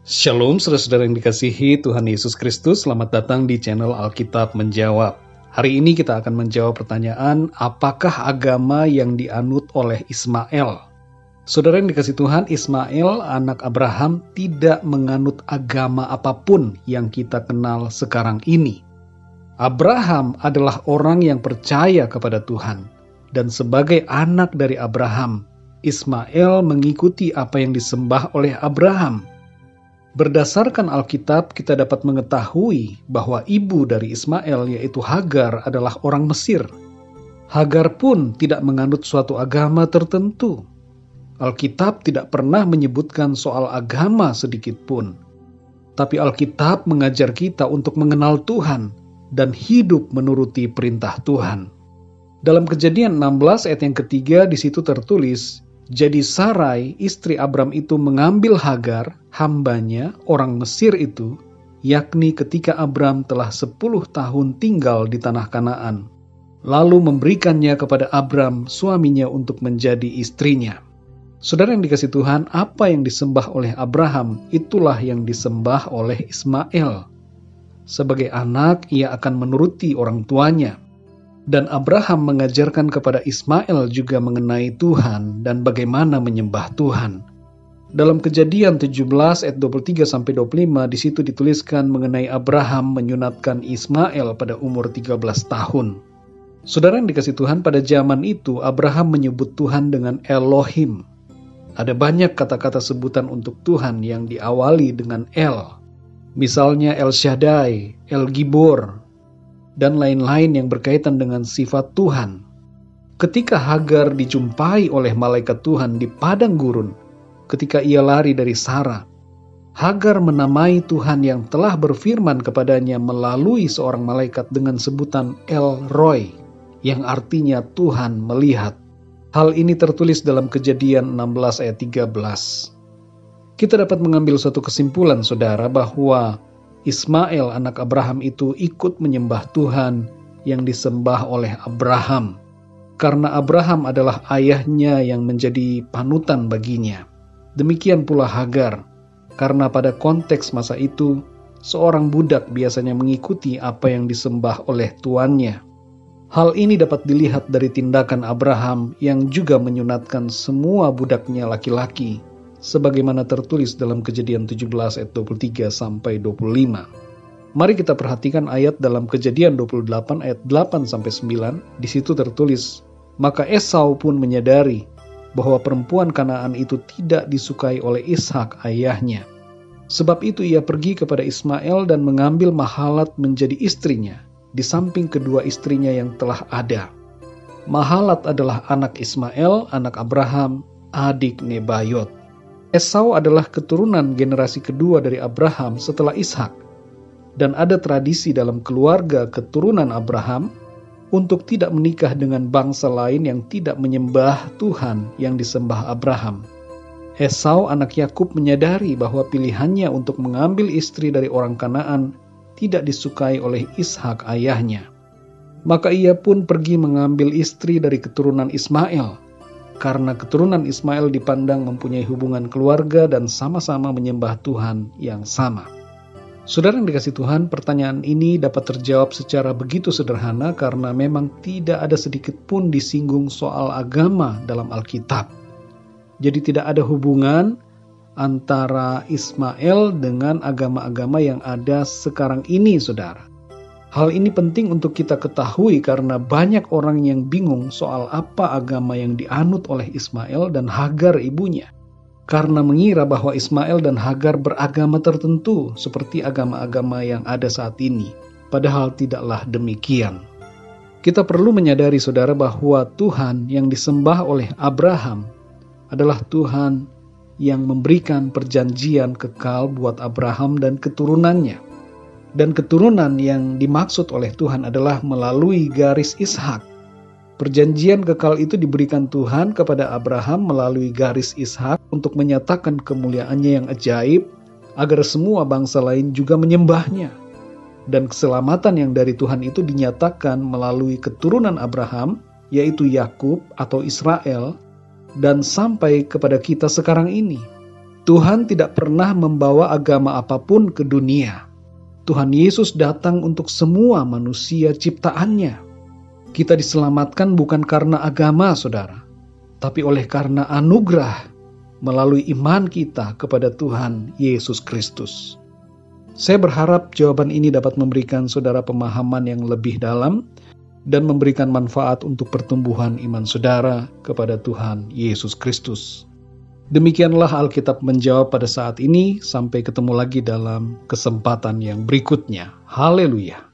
Shalom, saudara-saudara yang dikasihi Tuhan Yesus Kristus. Selamat datang di channel Alkitab Menjawab. Hari ini kita akan menjawab pertanyaan, apakah agama yang dianut oleh Ismail? Saudara yang dikasihi Tuhan, Ismail, anak Abraham, tidak menganut agama apapun yang kita kenal sekarang ini. Abraham adalah orang yang percaya kepada Tuhan. Dan sebagai anak dari Abraham, Ismail mengikuti apa yang disembah oleh Abraham. Berdasarkan Alkitab, kita dapat mengetahui bahwa ibu dari Ismail, yaitu Hagar, adalah orang Mesir. Hagar pun tidak menganut suatu agama tertentu. Alkitab tidak pernah menyebutkan soal agama sedikit pun. Tapi Alkitab mengajar kita untuk mengenal Tuhan dan hidup menuruti perintah Tuhan. Dalam Kejadian 16 ayat yang ketiga, di situ tertulis, jadi Sarai, istri Abram itu mengambil Hagar, hambanya, orang Mesir itu, yakni ketika Abram telah 10 tahun tinggal di tanah Kanaan, lalu memberikannya kepada Abram, suaminya, untuk menjadi istrinya. Saudara yang dikasihi Tuhan, apa yang disembah oleh Abraham, itulah yang disembah oleh Ismail. Sebagai anak, ia akan menuruti orang tuanya. Dan Abraham mengajarkan kepada Ismail juga mengenai Tuhan dan bagaimana menyembah Tuhan. Dalam Kejadian 17 ayat 23-25 di situ dituliskan mengenai Abraham menyunatkan Ismail pada umur 13 tahun. Saudara yang dikasihi Tuhan, pada zaman itu Abraham menyebut Tuhan dengan Elohim. Ada banyak kata-kata sebutan untuk Tuhan yang diawali dengan El. Misalnya El Shaddai, El Gibor, dan lain-lain yang berkaitan dengan sifat Tuhan. Ketika Hagar dijumpai oleh malaikat Tuhan di padang gurun, ketika ia lari dari Sarah, Hagar menamai Tuhan yang telah berfirman kepadanya melalui seorang malaikat dengan sebutan El Roy, yang artinya Tuhan melihat. Hal ini tertulis dalam Kejadian 16 ayat 13. Kita dapat mengambil suatu kesimpulan, saudara, bahwa Ismail, anak Abraham itu ikut menyembah Tuhan yang disembah oleh Abraham. Karena Abraham adalah ayahnya yang menjadi panutan baginya. Demikian pula Hagar, karena pada konteks masa itu, seorang budak biasanya mengikuti apa yang disembah oleh tuannya. Hal ini dapat dilihat dari tindakan Abraham yang juga menyunatkan semua budaknya laki-laki, sebagaimana tertulis dalam Kejadian 17 ayat 23-25. Mari kita perhatikan ayat dalam Kejadian 28 ayat 8-9. Di situ tertulis, maka Esau pun menyadari bahwa perempuan Kanaan itu tidak disukai oleh Ishak ayahnya. Sebab itu ia pergi kepada Ismail dan mengambil Mahalat menjadi istrinya, di samping kedua istrinya yang telah ada. Mahalat adalah anak Ismail, anak Abraham, adik Nebayot. Esau adalah keturunan generasi kedua dari Abraham setelah Ishak. Dan ada tradisi dalam keluarga keturunan Abraham untuk tidak menikah dengan bangsa lain yang tidak menyembah Tuhan yang disembah Abraham. Esau, anak Yakub, menyadari bahwa pilihannya untuk mengambil istri dari orang Kanaan tidak disukai oleh Ishak ayahnya. Maka ia pun pergi mengambil istri dari keturunan Ismail, karena keturunan Ismail dipandang mempunyai hubungan keluarga dan sama-sama menyembah Tuhan yang sama. Saudara yang dikasihi Tuhan, pertanyaan ini dapat terjawab secara begitu sederhana karena memang tidak ada sedikit pun disinggung soal agama dalam Alkitab. Jadi tidak ada hubungan antara Ismail dengan agama-agama yang ada sekarang ini, saudara. Hal ini penting untuk kita ketahui karena banyak orang yang bingung soal apa agama yang dianut oleh Ismail dan Hagar ibunya. Karena mengira bahwa Ismail dan Hagar beragama tertentu seperti agama-agama yang ada saat ini. Padahal tidaklah demikian. Kita perlu menyadari, saudara, bahwa Tuhan yang disembah oleh Abraham adalah Tuhan yang memberikan perjanjian kekal buat Abraham dan keturunannya. Dan keturunan yang dimaksud oleh Tuhan adalah melalui garis Ishak. Perjanjian kekal itu diberikan Tuhan kepada Abraham melalui garis Ishak untuk menyatakan kemuliaannya yang ajaib, agar semua bangsa lain juga menyembahnya. Dan keselamatan yang dari Tuhan itu dinyatakan melalui keturunan Abraham, yaitu Yakub atau Israel, dan sampai kepada kita sekarang ini. Tuhan tidak pernah membawa agama apapun ke dunia. Tuhan Yesus datang untuk semua manusia ciptaannya. Kita diselamatkan bukan karena agama, saudara, tapi oleh karena anugerah melalui iman kita kepada Tuhan Yesus Kristus. Saya berharap jawaban ini dapat memberikan saudara pemahaman yang lebih dalam dan memberikan manfaat untuk pertumbuhan iman saudara kepada Tuhan Yesus Kristus. Demikianlah Alkitab menjawab pada saat ini. Sampai ketemu lagi dalam kesempatan yang berikutnya. Haleluya.